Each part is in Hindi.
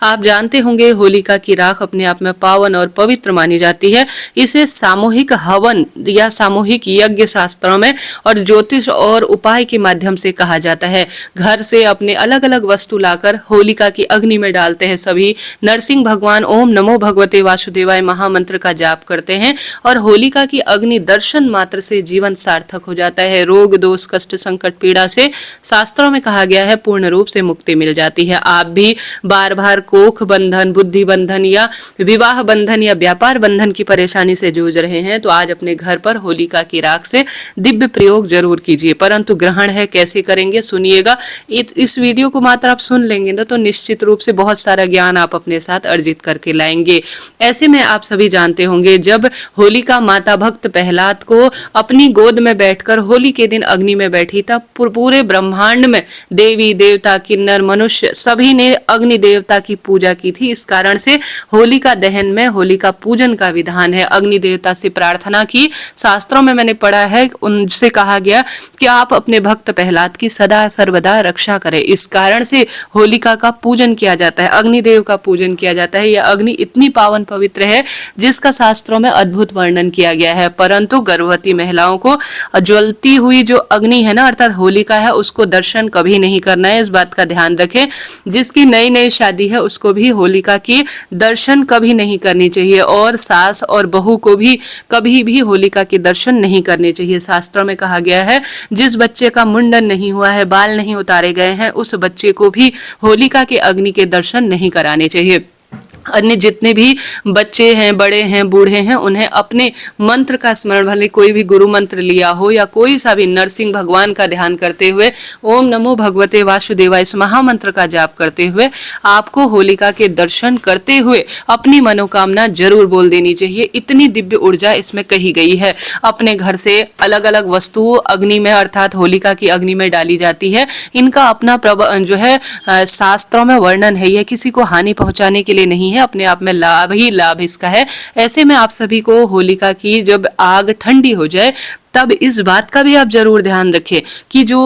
आप जानते होंगे होलिका की राख अपने आप में पावन और पवित्र मानी जाती है। इसे सामूहिक हवन या सामूहिक यज्ञ शास्त्रों में और ज्योतिष और उपाय के माध्यम से कहा जाता है। घर से अपने अलग अलग वस्तु लाकर होलिका की अग्नि में डालते हैं। सभी नरसिंह भगवान ओम नमो भगवते वासुदेवाय महामंत्र का जाप करते हैं और होलिका की अग्नि दर्शन मात्र से जीवन सार्थक हो जाता है। रोग दोष कष्ट संकट पीड़ा से शास्त्रों में कहा गया है पूर्ण रूप से मुक्ति मिल जाती है। आप भी बार बार कोख बंधन, बुद्धि बंधन या विवाह बंधन या व्यापार बंधन की परेशानी से जूझ रहे हैं तो आज अपने घर पर होलिका की राख से दिव्य प्रयोग जरूर कीजिए। परंतु ग्रहण है, कैसे करेंगे सुनिएगा। इस वीडियो को मात्र आप सुन लेंगे ना तो निश्चित रूप से बहुत सारा ज्ञान आप अपने साथ अर्जित करके लाएंगे। ऐसे में आप सभी जानते होंगे जब होलिका माता भक्त प्रहलाद को अपनी गोद में बैठकर होली के दिन अग्नि में बैठी तब पूरे ब्रह्मांड में देवी देवता किन्नर मनुष्य सभी ने अग्नि देवता की पूजा की थी। इस कारण से होलिका दहन में होलिका पूजन का विधान है। अग्नि देवता से प्रार्थना की, शास्त्रों में मैंने पढ़ा है, उनसे कहा गया कि आप अपने भक्त प्रहलाद की सदा सर्वदा रक्षा करें। इस कारण से होलिका का पूजन किया जाता है, अग्निदेव का पूजन किया जाता है। यह अग्नि इतनी पावन पवित्र है जिसका शास्त्रों में अद्भुत वर्णन किया गया है। परंतु गर्भवती महिलाओं को ज्वलती हुई जो अग्नि है ना अर्थात होलिका है उसको दर्शन कभी नहीं करना है, इस बात का ध्यान रखें। जिसकी नई नई शादी है उसको भी होलिका की दर्शन कभी नहीं करनी चाहिए और सास और बहू को भी कभी भी होलिका के दर्शन नहीं करने चाहिए। शास्त्रों में कहा गया है जिस बच्चे का मुंडन नहीं हुआ है, बाल नहीं उतारे गए हैं, उस बच्चे को भी होलिका के अग्नि के दर्शन नहीं कराने चाहिए। अन्य जितने भी बच्चे हैं, बड़े हैं, बूढ़े हैं, उन्हें अपने मंत्र का स्मरण, भले कोई भी गुरु मंत्र लिया हो या कोई सा भी नरसिंह भगवान का ध्यान करते हुए ओम नमो भगवते वासुदेवाय इस महामंत्र का जाप करते हुए आपको होलिका के दर्शन करते हुए अपनी मनोकामना जरूर बोल देनी चाहिए। इतनी दिव्य ऊर्जा इसमें कही गई है। अपने घर से अलग अलग वस्तु अग्नि में अर्थात होलिका की अग्नि में डाली जाती है। इनका अपना जो है शास्त्रों में वर्णन है। यह किसी को हानि पहुंचाने के लिए नहीं है, अपने आप में लाभ ही लाभ इसका है। ऐसे में आप सभी को होलिका की जब आग ठंडी हो जाए तब इस बात का भी आप जरूर ध्यान रखें कि जो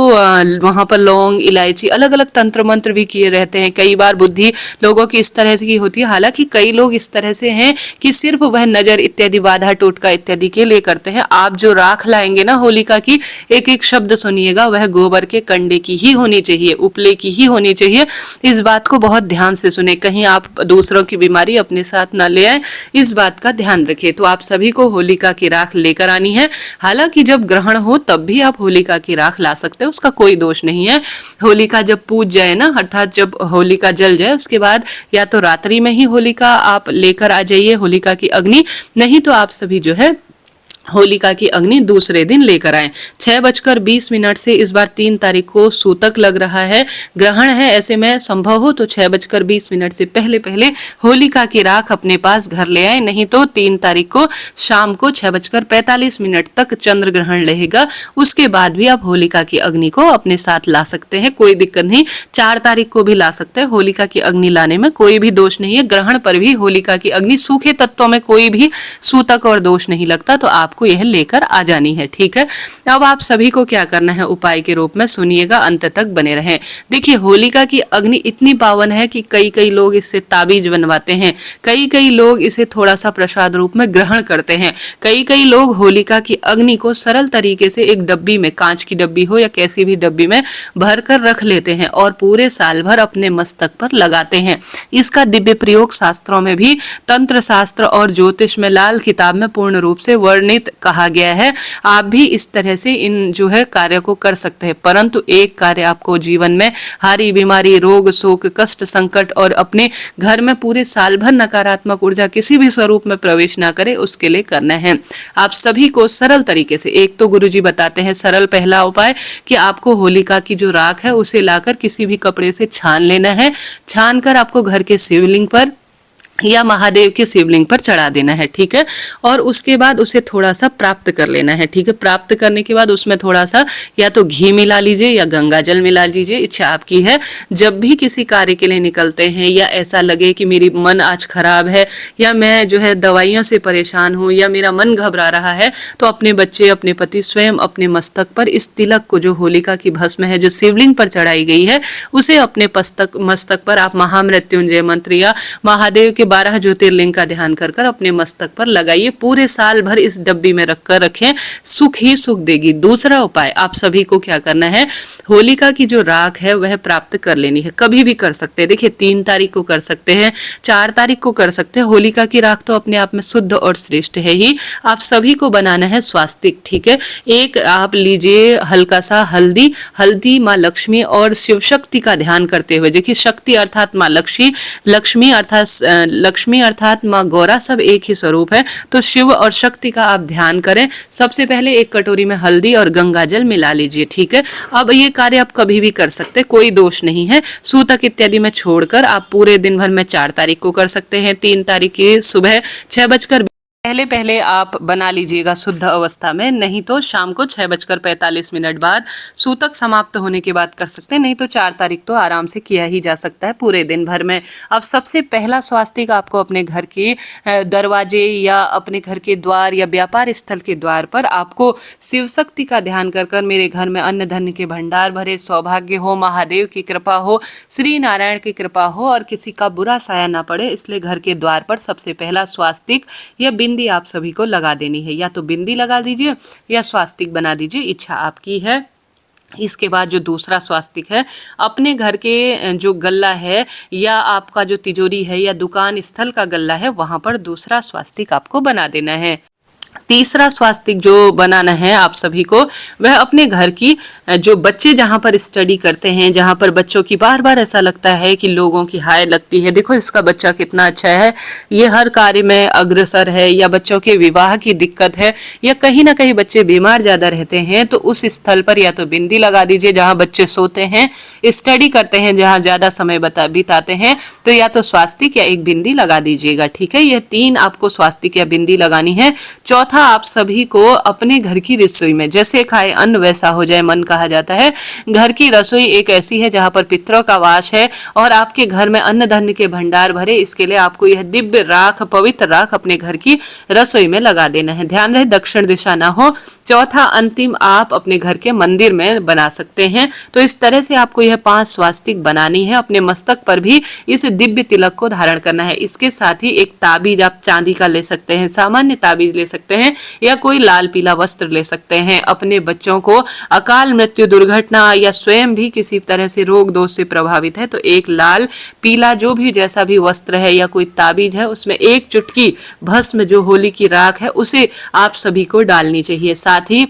वहां पर लौंग इलायची अलग अलग तंत्र मंत्र भी किए रहते हैं। कई बार बुद्धि लोगों की इस तरह की होती है, हालांकि कई लोग इस तरह से हैं कि सिर्फ वह नजर इत्यादि बाधा टोटका इत्यादि के लिए करते हैं। आप जो राख लाएंगे ना होलिका की, एक एक शब्द सुनिएगा, वह गोबर के कंडे की ही होनी चाहिए, उपले की ही होनी चाहिए। इस बात को बहुत ध्यान से सुने, कहीं आप दूसरों की बीमारी अपने साथ ना ले आए, इस बात का ध्यान रखें। तो आप सभी को होलिका की राख लेकर आनी है। हालांकि जब ग्रहण हो तब भी आप होलिका की राख ला सकते हो, उसका कोई दोष नहीं है। होलिका जब पूज जाए ना अर्थात जब होलिका जल जाए उसके बाद या तो रात्रि में ही होलिका आप लेकर आ जाइए होलिका की अग्नि, नहीं तो आप सभी जो है होलिका की अग्नि दूसरे दिन लेकर आए। 6:20 से इस बार 3 तारीख को सूतक लग रहा है, ग्रहण है। ऐसे में संभव हो तो 6:20 से पहले पहले होलिका की राख अपने पास घर ले आए, नहीं तो 3 तारीख को शाम को 6:45 तक चंद्र ग्रहण रहेगा। उसके बाद भी आप होलिका की अग्नि को अपने साथ ला सकते हैं, कोई दिक्कत नहीं। 4 तारीख को भी ला सकते हैं। होलिका की अग्नि लाने में कोई भी दोष नहीं है। ग्रहण पर भी होलिका की अग्नि, सूखे तत्वों में कोई भी सूतक और दोष नहीं लगता, तो आपको यह लेकर आ जानी है, ठीक है। अब आप सभी को क्या करना है उपाय के रूप में सुनिएगा, अंत तक बने रहें। देखिए होलिका की अग्नि इतनी पावन है कि कई लोग इससे ताबीज बनवाते हैं, कई लोग इसे थोड़ा सा प्रसाद रूप में ग्रहण करते हैं, कई लोग होलिका की अग्नि को सरल तरीके से एक डब्बी में, कांच की डब्बी हो या कैसी भी डब्बी में भर कर रख लेते हैं और पूरे साल भर अपने मस्तक पर लगाते हैं। इसका दिव्य प्रयोग शास्त्रों में भी, तंत्र शास्त्र और ज्योतिष में लाल किताब में पूर्ण रूप से वर्णित कहा गया है। आप भी इस तरह से इन जो है कार्य को कर सकते हैं। परंतु एक कार्य आपको जीवन में हारी बीमारी, रोग शोक कष्ट संकट और अपने घर में पूरे साल भर नकारात्मक ऊर्जा किसी भी स्वरूप में प्रवेश ना करे, उसके लिए करना है। आप सभी को सरल तरीके से, एक तो गुरुजी बताते हैं सरल पहला उपाय कि आपको होलिका की जो राख है उसे लाकर किसी भी कपड़े से छान लेना है। छान कर आपको घर के शिवलिंग पर या महादेव के शिवलिंग पर चढ़ा देना है, ठीक है। और उसके बाद उसे थोड़ा सा प्राप्त कर लेना है, ठीक है। प्राप्त करने के बाद उसमें थोड़ा सा या तो घी मिला लीजिए या गंगा जल मिला लीजिए, इच्छा आपकी है। जब भी किसी कार्य के लिए निकलते हैं या ऐसा लगे कि मेरी मन आज खराब है या मैं जो है दवाइयों से परेशान हूँ या मेरा मन घबरा रहा है, तो अपने बच्चे, अपने पति, स्वयं अपने मस्तक पर इस तिलक को, जो होलिका की भस्म है जो शिवलिंग पर चढ़ाई गई है, उसे अपने मस्तक पर आप महामृत्युंजय मंत्र या महादेव के 12 ज्योतिर्लिंग का ध्यान कर कर अपने मस्तक पर लगाइए। पूरे साल भर इस डब्बी में रखकर रखें, सुख ही सुख देगी। दूसरा उपाय आप सभी को क्या करना है, होलिका की जो राख है वह प्राप्त कर लेनी है। कभी भी कर सकते हैं, देखिए 3 तारीख को कर सकते हैं, 4 तारीख को कर सकते हैं। होलिका की राख तो अपने आप में शुद्ध और श्रेष्ठ है ही। आप सभी को बनाना है स्वास्तिक, ठीक है। एक आप लीजिए हल्का सा हल्दी, हल्दी माँ लक्ष्मी और शिव शक्ति का ध्यान करते हुए, देखिए शक्ति अर्थात माँ लक्ष्मी अर्थात माँ गौरा, सब एक ही स्वरूप है, तो शिव और शक्ति का आप ध्यान करें। सबसे पहले एक कटोरी में हल्दी और गंगा जल मिला लीजिए, ठीक है। अब ये कार्य आप कभी भी कर सकते, कोई दोष नहीं है। सूतक इत्यादि में छोड़कर आप पूरे दिन भर में 4 तारीख को कर सकते हैं। 3 तारीख की सुबह 6 पहले आप बना लीजिएगा शुद्ध अवस्था में, नहीं तो शाम को 6:45 बाद सूतक समाप्त होने के बाद कर सकते हैं, नहीं तो 4 तारीख तो आराम से किया ही जा सकता है पूरे दिन भर में। अब सबसे पहला स्वास्तिक आपको अपने घर के दरवाजे या अपने घर के द्वार या व्यापार स्थल के द्वार पर आपको शिव शक्ति का ध्यान कर कर, मेरे घर में अन्न धन्य के भंडार भरे, सौभाग्य हो, महादेव की कृपा हो, श्री नारायण की कृपा हो और किसी का बुरा साया ना पड़े, इसलिए घर के द्वार पर सबसे पहला स्वास्तिक या बिंदी आप सभी को लगा देनी है। या तो बिंदी लगा दीजिए या स्वास्तिक बना दीजिए, इच्छा आपकी है। इसके बाद जो दूसरा स्वास्तिक है, अपने घर के जो गल्ला है या आपका जो तिजोरी है या दुकान स्थल का गल्ला है, वहां पर दूसरा स्वास्तिक आपको बना देना है। तीसरा स्वास्तिक जो बनाना है आप सभी को, वह अपने घर की जो बच्चे जहाँ पर स्टडी करते हैं, जहाँ पर बच्चों की बार बार ऐसा लगता है कि लोगों की हाय लगती है, देखो इसका बच्चा कितना अच्छा है, ये हर कार्य में अग्रसर है, या बच्चों के विवाह की दिक्कत है, या कहीं ना कहीं बच्चे बीमार ज्यादा रहते हैं, तो उस स्थल पर या तो बिंदी लगा दीजिए। जहाँ बच्चे सोते हैं, स्टडी करते हैं, जहाँ ज्यादा समय बिताते हैं, तो या तो स्वास्तिक या एक बिंदी लगा दीजिएगा, ठीक है। यह 3 आपको स्वास्तिक या बिंदी लगानी है। चौथा, आप सभी को अपने घर की रसोई में, जैसे खाए अन्न वैसा हो जाए मन कहा जाता है, घर की रसोई एक ऐसी है जहां पर पितरों का वास है और आपके घर में अन्न धन्य के भंडार भरे, इसके लिए आपको यह दिव्य राख, पवित्र राख अपने घर की रसोई में लगा देना है। ध्यान रहे दक्षिण दिशा ना हो। चौथा अंतिम आप अपने घर के मंदिर में बना सकते हैं। तो इस तरह से आपको यह 5 स्वास्तिक बनानी है। अपने मस्तक पर भी इस दिव्य तिलक को धारण करना है। इसके साथ ही एक ताबीज आप चांदी का ले सकते हैं, सामान्य ताबीज ले सकते हैं, या कोई लाल पीला वस्त्र ले सकते हैं। अपने बच्चों को अकाल मृत्यु, दुर्घटना या स्वयं भी किसी तरह से रोग दोष से प्रभावित है, तो एक लाल पीला जो भी जैसा भी वस्त्र है या कोई ताबीज है, उसमें 1 चुटकी भस्म जो होली की राख है उसे आप सभी को डालनी चाहिए। साथ ही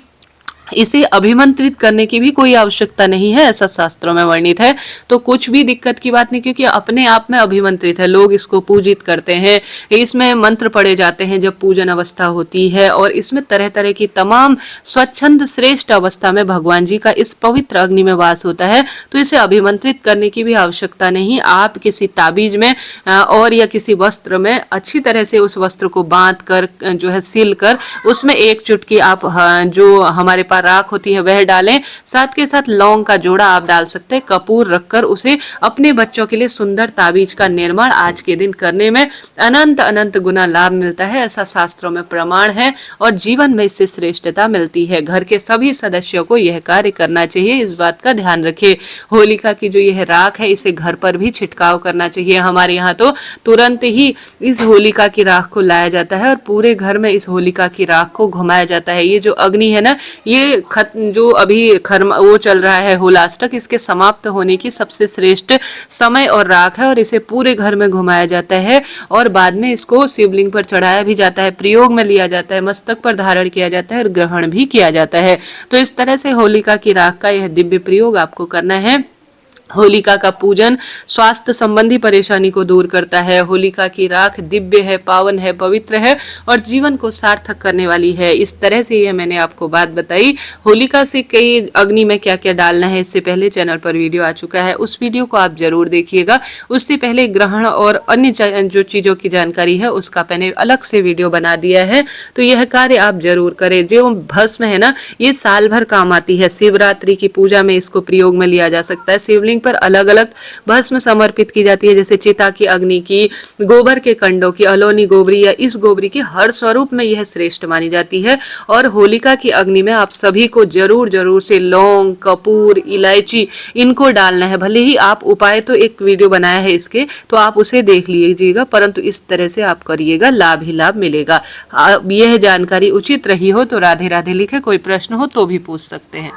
इसे अभिमंत्रित करने की भी कोई आवश्यकता नहीं है, ऐसा शास्त्रों में वर्णित है, तो कुछ भी दिक्कत की बात नहीं, क्योंकि अपने आप में अभिमंत्रित है। लोग इसको पूजित करते हैं, इसमें मंत्र पढ़े जाते हैं जब पूजन अवस्था होती है, और इसमें तरह तरह की तमाम स्वच्छंद श्रेष्ठ अवस्था में भगवान जी का इस पवित्र अग्नि में वास होता है, तो इसे अभिमंत्रित करने की भी आवश्यकता नहीं। आप किसी ताबीज में और या किसी वस्त्र में अच्छी तरह से उस वस्त्र को बांध कर जो है सील कर, उसमें 1 चुटकी आप जो हमारे पास राख होती है वह डालें। साथ के साथ लौंग का जोड़ा आप डाल सकते हैं, कपूर रखकर उसे अपने बच्चों के लिए सुंदर ताबीज का निर्माण आज के दिन करने में अनंत अनंत गुना लाभ मिलता है, ऐसा शास्त्रों में प्रमाण है, और जीवन में इससे श्रेष्ठता मिलती है। घर के सभी सदस्यों को यह कार्य करना चाहिए, इस बात का ध्यान रखें। होलिका की जो यह राख है, इसे घर पर भी छिड़काव करना चाहिए। हमारे यहाँ तो तुरंत ही इस होलिका की राख को लाया जाता है और पूरे घर में इस होलिका की राख को घुमाया जाता है। ये जो अग्नि है ना, ये जो अभी वो चल रहा है होलाष्टक, इसके समाप्त होने की सबसे श्रेष्ठ समय और राख है, और इसे पूरे घर में घुमाया जाता है और बाद में इसको शिवलिंग पर चढ़ाया भी जाता है, प्रयोग में लिया जाता है, मस्तक पर धारण किया जाता है और ग्रहण भी किया जाता है। तो इस तरह से होलिका की राख का यह दिव्य प्रयोग आपको करना है। होलिका का पूजन स्वास्थ्य संबंधी परेशानी को दूर करता है। होलिका की राख दिव्य है, पावन है, पवित्र है और जीवन को सार्थक करने वाली है। इस तरह से ये मैंने आपको बात बताई। होलिका से कई अग्नि में क्या क्या डालना है, इससे पहले चैनल पर वीडियो आ चुका है, उस वीडियो को आप जरूर देखिएगा। उससे पहले ग्रहण और अन्य जो चीजों की जानकारी है उसका मैंने अलग से वीडियो बना दिया है, तो यह कार्य आप जरूर करें। जो भस्म है ना, ये साल भर काम आती है। शिवरात्रि की पूजा में इसको प्रयोग में लिया जा सकता है। शिवलिंग पर अलग अलग भस्म समर्पित की जाती है, जैसे चिता की अग्नि की, गोबर के कंडों की, अलोनी गोबरी या इस गोबरी की, हर स्वरूप में यह श्रेष्ठ मानी जाती है। और होलिका की अग्नि में आप सभी को जरूर जरूर से लौंग, कपूर, इलायची इनको डालना है। भले ही आप उपाय तो एक वीडियो बनाया है इसके, तो आप उसे देख लीजिएगा, परंतु इस तरह से आप करिएगा, लाभ ही लाभ मिलेगा। यह जानकारी उचित रही हो तो राधे राधे लिखे। कोई प्रश्न हो तो भी पूछ सकते हैं।